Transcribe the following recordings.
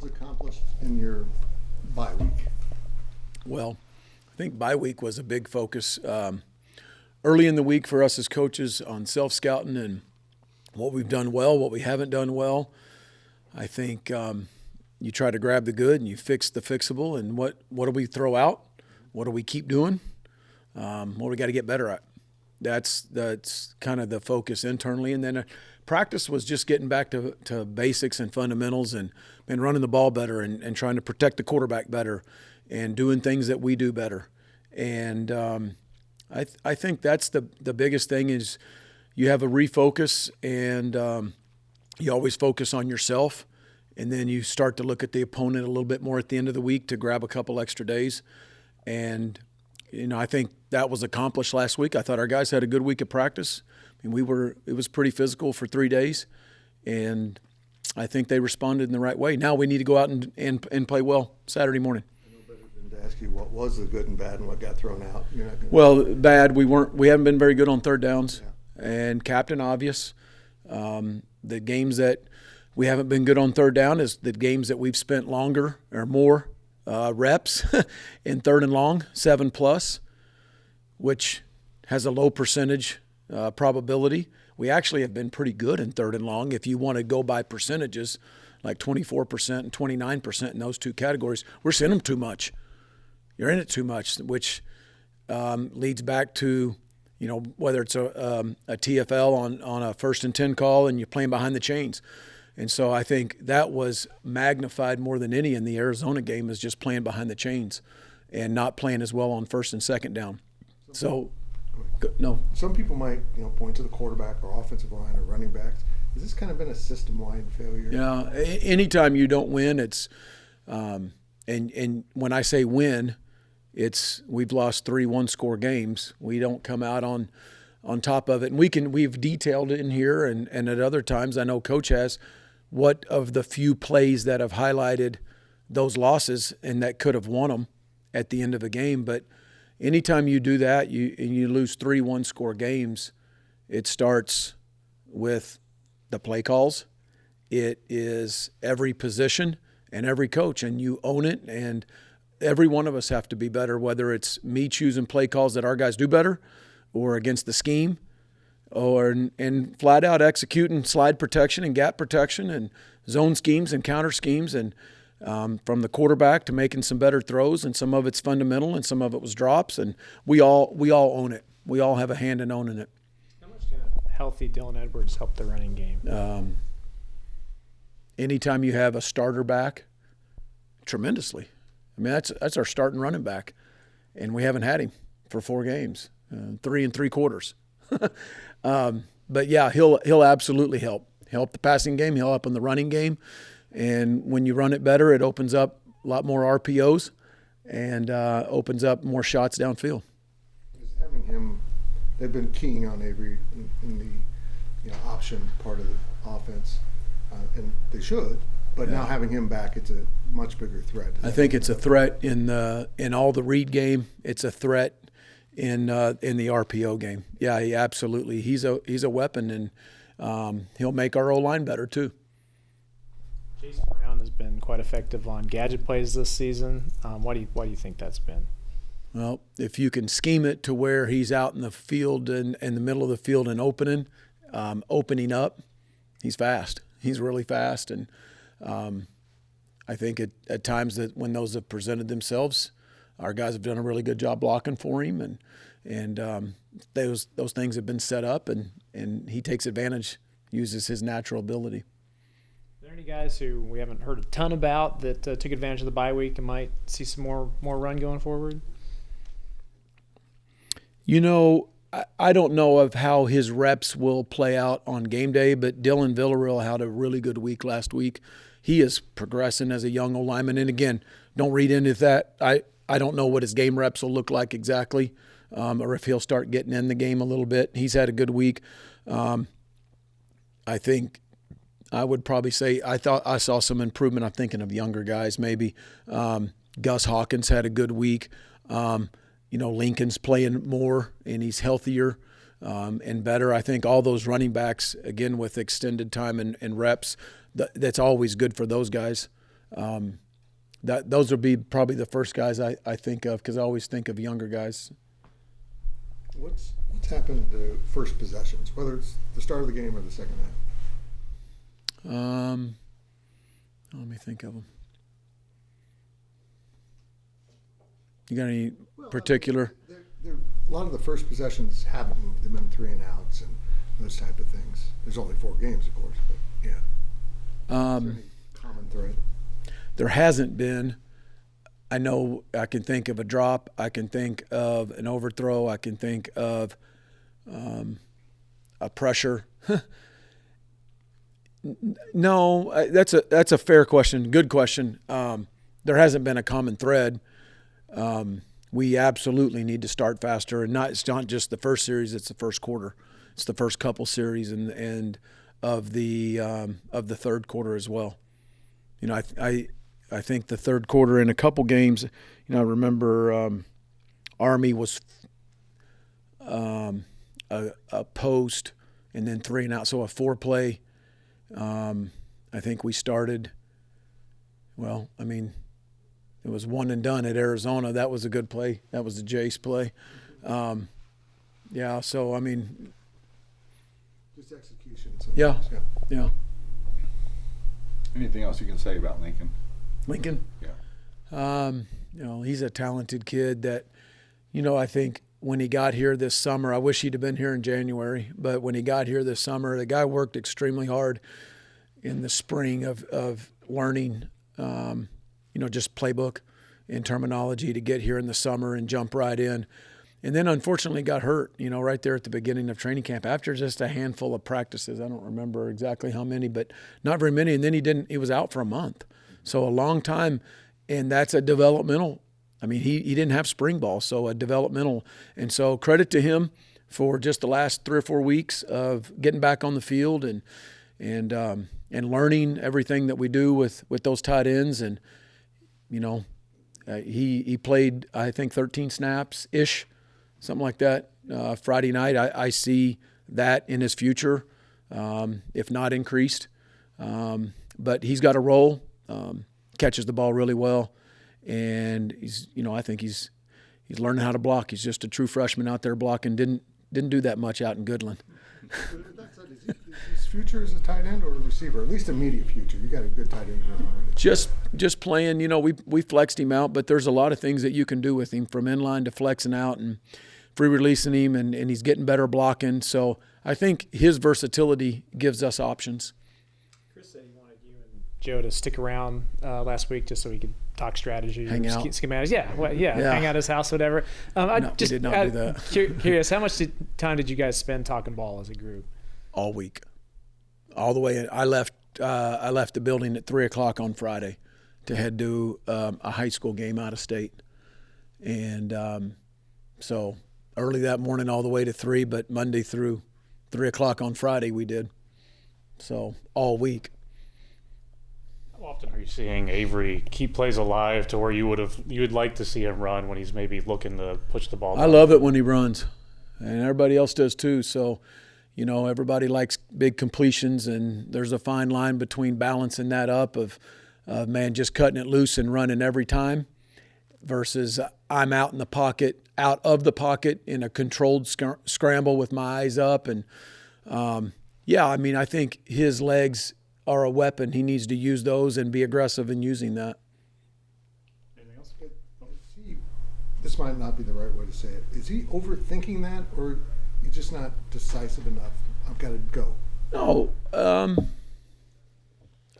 was accomplished in your bye week? Well, I think bye week was a big focus early in the week for us as coaches on self-scouting and what we've done well, what we haven't done well. I think you try to grab the good and you fix the fixable, and what do we throw out? What do we keep doing? What do we got to get better at? That's kind of the focus internally. And then practice was just getting back to basics and fundamentals and running the ball better and trying to protect the quarterback better and doing things that we do better. And I think that's the biggest thing is you have a refocus, and you always focus on yourself, and then you start to look at the opponent a little bit more at the end of the week to grab a couple extra days. And I think that was accomplished last week. I thought our guys had a good week of practice. I mean, it was pretty physical for 3 days, and I think they responded in the right way. Now we need to go out and play well Saturday morning. I know better than to ask you what was the good and bad and what got thrown out. You're not gonna... Well, bad. We haven't been very good on third downs, and captain obvious. The games that we haven't been good on third down is the games that we've spent longer or more reps in third and long, 7+, which has a low percentage probability. We actually have been pretty good in third and long. If you want to go by percentages, like 24% and 29% in those two categories, we're seeing them too much. You're in it too much, which leads back to, whether it's a TFL on a 1st and 10 call and you're playing behind the chains. And so I think that was magnified more than any in the Arizona game, is just playing behind the chains and not playing as well on 1st and 2nd down. No. Some people might, point to the quarterback or offensive line or running backs. Has this kind of been a system-wide failure? Yeah. Anytime you don't win, it's and when I say win, it's we've lost 3 one-score games. We don't come out on top of it. And we've detailed it in here and at other times, I know Coach has, what of the few plays that have highlighted those losses and that could have won them at the end of a game. But anytime you do that, you lose 3 one-score games, it starts with the play calls. It is every position and every coach, and you own it. And every one of us have to be better, whether it's me choosing play calls that our guys do better or against the scheme, and flat out executing slide protection and gap protection and zone schemes and counter schemes, and from the quarterback to making some better throws, and some of it's fundamental and some of it was drops, and we all own it. We all have a hand in owning it. How much can a healthy Dylan Edwards help the running game? Anytime you have a starter back, tremendously. I mean, that's our starting running back, and we haven't had him for 4 games, 3 3/4. But yeah, he'll absolutely help the passing game. He'll help in the running game. And when you run it better, it opens up a lot more RPOs and opens up more shots downfield. Is having him, they've been keying on Avery in the option part of the offense, and they should. But now having him back, it's a much bigger threat. I think it's a threat in all the read game. It's a threat in the RPO game. Yeah, absolutely. He's a weapon, and he'll make our O-line better too. Jason Brown has been quite effective on gadget plays this season. Why do you think that's been? Well, if you can scheme it to where he's out in the field and in the middle of the field and opening up, he's fast. He's really fast, and I think at times that when those have presented themselves, our guys have done a really good job blocking for him, and those things have been set up, and he takes advantage, uses his natural ability. Are there any guys who we haven't heard a ton about that took advantage of the bye week and might see some more run going forward? I don't know of how his reps will play out on game day, but Dylan Villarreal had a really good week last week. He is progressing as a young O-lineman. And again, don't read into that. I don't know what his game reps will look like exactly, or if he'll start getting in the game a little bit. He's had a good week. I think I would probably say I thought I saw some improvement. I'm thinking of younger guys maybe. Gus Hawkins had a good week. Lincoln's playing more, and he's healthier and better. I think all those running backs, again, with extended time and reps, that's always good for those guys. those would be probably the first guys I think of, because I always think of younger guys. What's happened to first possessions, whether it's the start of the game or the second half? Let me think of them. You got any particular? A lot of the first possessions haven't moved them in 3 and outs and those type of things. There's only 4 games, of course, but yeah. Is there any common thread? There hasn't been. I know I can think of a drop. I can think of an overthrow. I can think of a pressure. No, that's a fair question. Good question. There hasn't been a common thread. We absolutely need to start faster, and it's not just the first series; it's the first quarter. It's the first couple series and of the third quarter as well. You know, I think the third quarter in a couple games. You know, I remember Army was a post and then 3 and out, so a 4-play. I think we started. Well, I mean, it was 1 and done at Arizona. That was a good play. That was the Jace play. Yeah. So I mean, just execution. Yeah. Anything else you can say about Lincoln? Lincoln? Yeah. You know, he's a talented kid that, you know, I think when he got here this summer, I wish he'd have been here in January, but when he got here this summer, the guy worked extremely hard in the spring of learning, you know, just playbook and terminology to get here in the summer and jump right in. And then unfortunately got hurt, you know, right there at the beginning of training camp after just a handful of practices. I don't remember exactly how many, but not very many. And then he was out for a month. So a long time, and that's a developmental. I mean, he didn't have spring ball, so a developmental. And so credit to him for just the last 3 or 4 weeks of getting back on the field and learning everything that we do with those tight ends. And, you know, he played, I think, 13 snaps-ish, something like that. Friday night, I see that in his future, if not increased. But he's got a role, catches the ball really well. And he's, you know, I think he's learning how to block. He's just a true freshman out there blocking. Didn't do that much out in Goodland. With that said, is his future as a tight end or a receiver? At least immediate future. You got a good tight end here already. Just playing. You know, we flexed him out, but there's a lot of things that you can do with him, from inline to flexing out and free releasing him, and he's getting better blocking. So I think his versatility gives us options. Chris said he wanted you and Joe to stick around last week just so we could talk strategy, hang out, schematics. Yeah, hang out at his house, whatever. No, we did not do that. Curious, how much time did you guys spend talking ball as a group? All week, all the way. I left the building at 3:00 on Friday to head to a high school game out of state, and so early that morning all the way to 3, but Monday through 3:00 on Friday we did. So all week. How often are you seeing Avery keep plays alive to where you would like to see him run when he's maybe looking to push the ball down? I love it when he runs, and everybody else does too. So, you know, everybody likes big completions, and there's a fine line between balancing that up of man just cutting it loose and running every time versus I'm out of the pocket in a controlled scramble with my eyes up. And, yeah, I mean, I think his legs are a weapon. He needs to use those and be aggressive in using that. Anything else? This might not be the right way to say it. Is he overthinking that, or he's just not decisive enough? I've got to go. No, I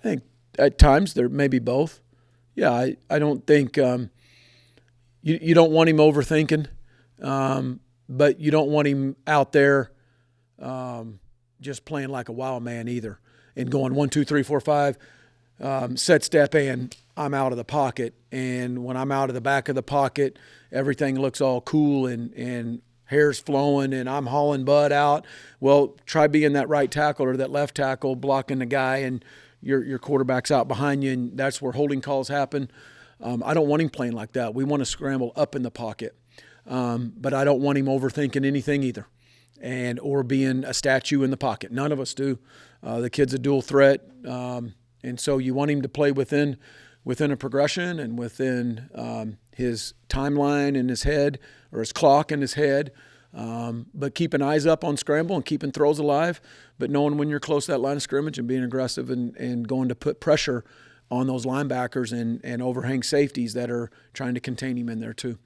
think at times there may be both. Yeah, I don't think you don't want him overthinking, but you don't want him out there just playing like a wild man either and going 1, 2, 3, 4, 5, set, step, and I'm out of the pocket. And when I'm out of the back of the pocket, everything looks all cool and hair's flowing and I'm hauling butt out. Well, try being that right tackle or that left tackle blocking the guy and your quarterback's out behind you, and that's where holding calls happen. I don't want him playing like that. We want to scramble up in the pocket. But I don't want him overthinking anything either or being a statue in the pocket. None of us do. The kid's a dual threat, and so you want him to play within within a progression and within his timeline in his head or his clock in his head. But keeping eyes up on scramble and keeping throws alive, but knowing when you're close to that line of scrimmage and being aggressive and going to put pressure on those linebackers and overhang safeties that are trying to contain him in there too.